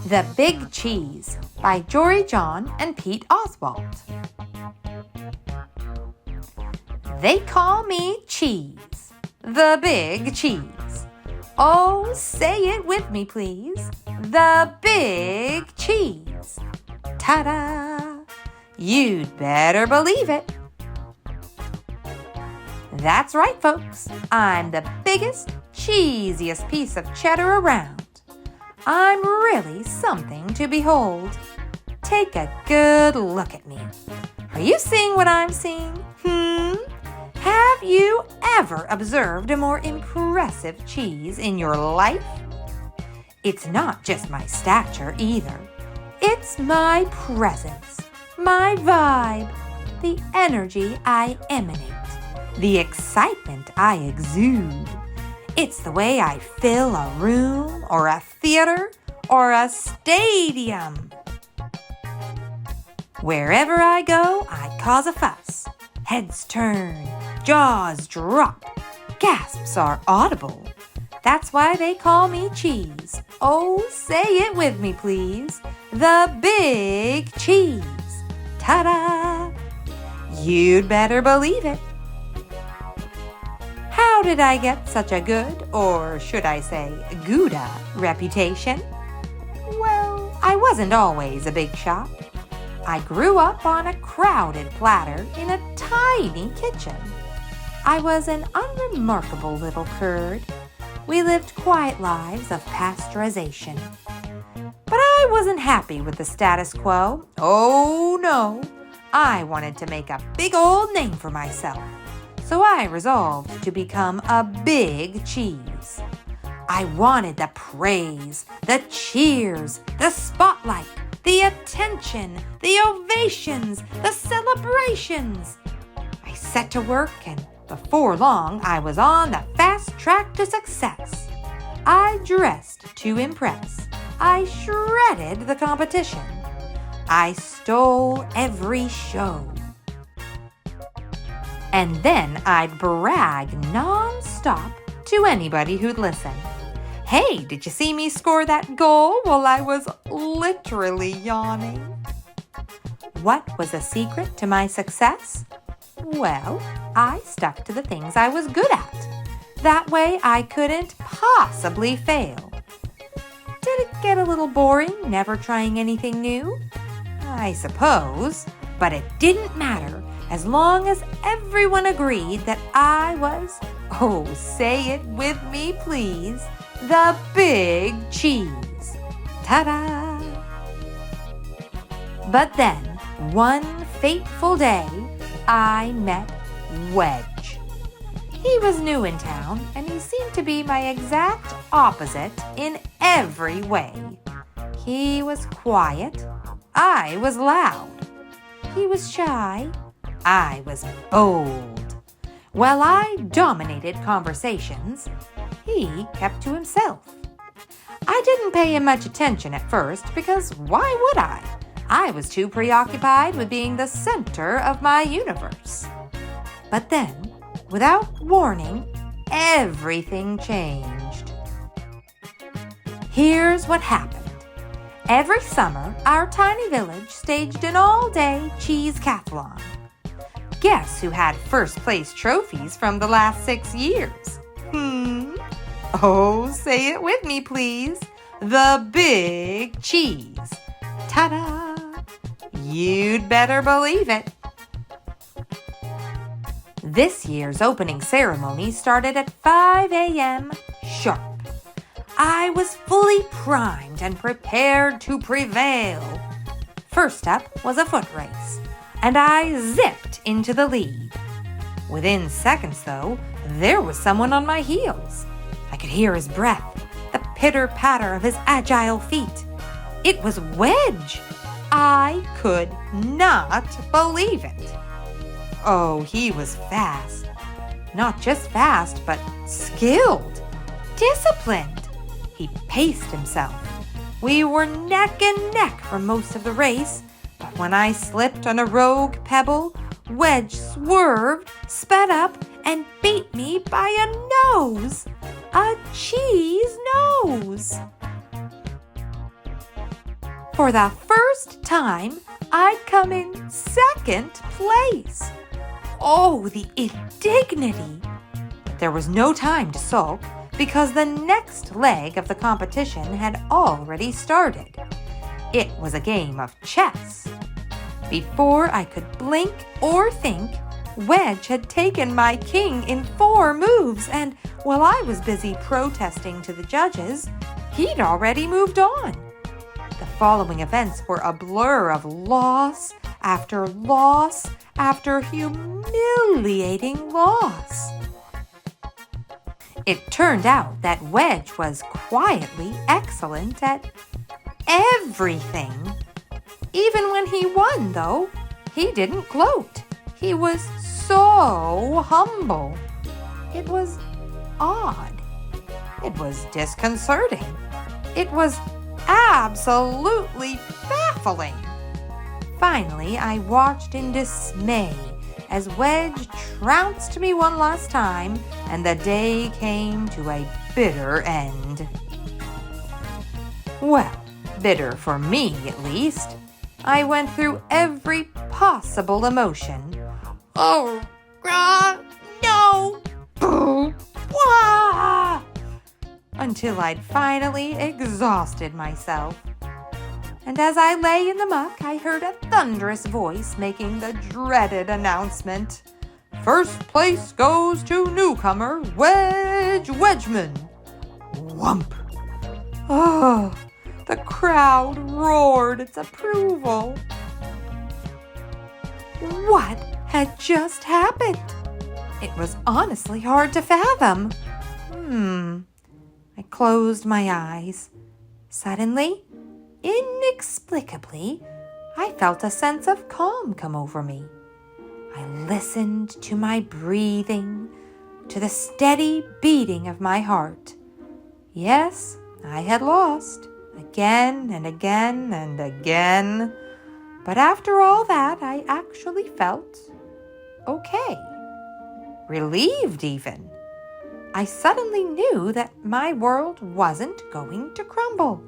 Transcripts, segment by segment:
The Big Cheese by Jory John and Pete Oswald. They call me Cheese, the Big Cheese. Oh, say it with me, please. The Big Cheese. Ta-da! You'd better believe it. That's right, folks. I'm the biggest, cheesiest piece of cheddar around. I'm really something to behold. Take a good look at me. Are you seeing what I'm seeing? Have you ever observed a more impressive cheese in your life? It's not just my stature either. It's my presence, my vibe, the energy I emanate, the excitement I exude. It's the way I fill a room or a theater or a stadium. Wherever I go, I cause a fuss. Heads turn, jaws drop, gasps are audible. That's why they call me Cheese. Oh, say it with me, please. The Big Cheese. Ta-da! You'd better believe it. How did I get such a good, or should I say, Gouda reputation? Well, I wasn't always a big shot. I grew up on a crowded platter in a tiny kitchen. I was an unremarkable little curd. We lived quiet lives of pasteurization. But I wasn't happy with the status quo. Oh, no. I wanted to make a big old name for myself. So I resolved to become a big cheese. I wanted the praise, the cheers, the spotlight, the attention, the ovations, the celebrations. I set to work, and before long I was on the fast track to success. I dressed to impress. I shredded the competition. I stole every show. And then I'd brag non-stop to anybody who'd listen. Hey, did you see me score that goal while I was literally yawning? What was the secret to my success? Well, I stuck to the things I was good at. That way I couldn't possibly fail. Did it get a little boring, never trying anything new? I suppose, but it didn't matter as long as everyone agreed that I was, oh, say it with me, please, the Big Cheese. Ta-da! But then, one fateful day, I met Wedge. He was new in town, and he seemed to be my exact opposite in every way. He was quiet. I was loud. He was shy. I was bold. While I dominated conversations, he kept to himself. I didn't pay him much attention at first because why would I? I was too preoccupied with being the center of my universe. But then, without warning, everything changed. Here's what happened. Every summer, our tiny village staged an all-day cheese-athlon. Guess who had first-place trophies from the last 6 years? Oh, say it with me, please. The Big Cheese. Ta-da! You'd better believe it. This year's opening ceremony started at 5 a.m. sharp. I was fully primed and prepared to prevail. First up was a foot race, and I zipped into the lead. Within seconds, though, there was someone on my heels. I could hear his breath, the pitter-patter of his agile feet. It was Wedge. I could not believe it. Oh, he was fast. Not just fast, but skilled, disciplined. He paced himself. We were neck and neck for most of the race, but when I slipped on a rogue pebble, Wedge swerved, sped up, and beat me by a nose. A cheese nose. For the first time, I'd come in second place. Oh, the indignity! There was no time to sulk because the next leg of the competition had already started. It was a game of chess. Before I could blink or think, Wedge had taken my king in 4 moves, and while I was busy protesting to the judges, he'd already moved on. The following events were a blur of loss after humiliating loss. It turned out that Wedge was quietly excellent at everything. Even when he won, though, he didn't gloat. He was so humble. It was odd. It was disconcerting. It was absolutely baffling. Finally, I watched in dismay as Wedge trounced me one last time, and the day came to a bitter end. Well, bitter for me, at least. I went through every possible emotion. Oh, no! Boo! Wah! Until I'd finally exhausted myself. And as I lay in the muck, I heard a thunderous voice making the dreaded announcement. First place goes to newcomer Wedge Wedgman. Whump! Oh, the crowd roared its approval. What had just happened? It was honestly hard to fathom. I closed my eyes. Suddenly, inexplicably, I felt a sense of calm come over me. I listened to my breathing, to the steady beating of my heart. Yes, I had lost, again and again and again. But after all that, I actually felt okay. Relieved even. I suddenly knew that my world wasn't going to crumble.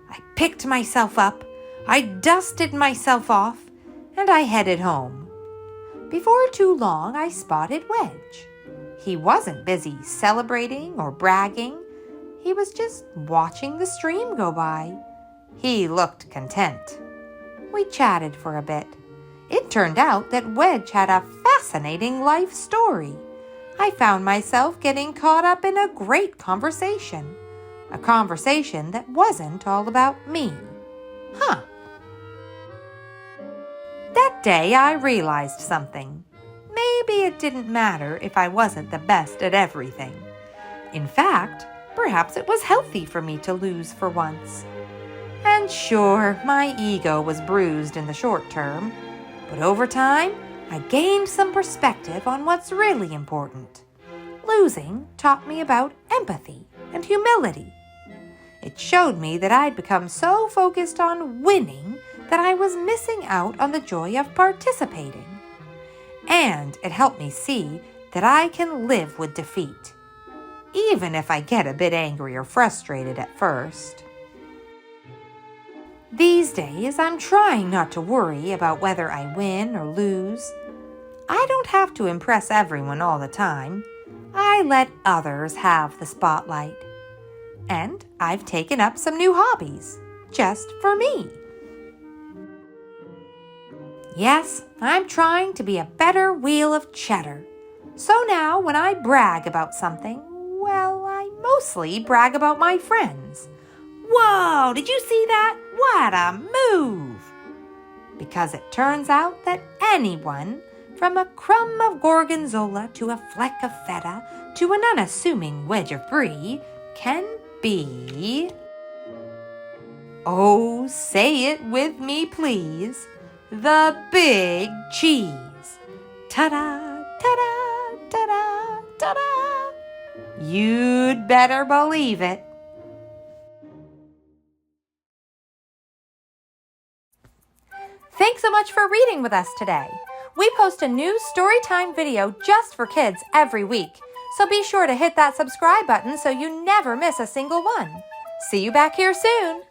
I picked myself up, I dusted myself off, and I headed home. Before too long, I spotted Wedge. He wasn't busy celebrating or bragging. He was just watching the stream go by. He looked content. We chatted for a bit. It turned out that Wedge had a fascinating life story. I found myself getting caught up in a great conversation. A conversation that wasn't all about me. That day I realized something. Maybe it didn't matter if I wasn't the best at everything. In fact, perhaps it was healthy for me to lose for once. And sure, my ego was bruised in the short term, but over time, I gained some perspective on what's really important. Losing taught me about empathy and humility. It showed me that I'd become so focused on winning that I was missing out on the joy of participating. And it helped me see that I can live with defeat, even if I get a bit angry or frustrated at first. These days, I'm trying not to worry about whether I win or lose. I don't have to impress everyone all the time. I let others have the spotlight. And I've taken up some new hobbies, just for me. Yes, I'm trying to be a better wheel of cheddar. So now when I brag about something, well, I mostly brag about my friends. Whoa, did you see that? What a move! Because it turns out that anyone, from a crumb of gorgonzola to a fleck of feta to an unassuming wedge of brie, can be... Oh, say it with me, please. The big cheese. Ta-da, ta-da, ta-da, ta-da. You'd better believe it. Thanks so much for reading with us today. We post a new Storytime video just for kids every week, so be sure to hit that subscribe button so you never miss a single one. See you back here soon.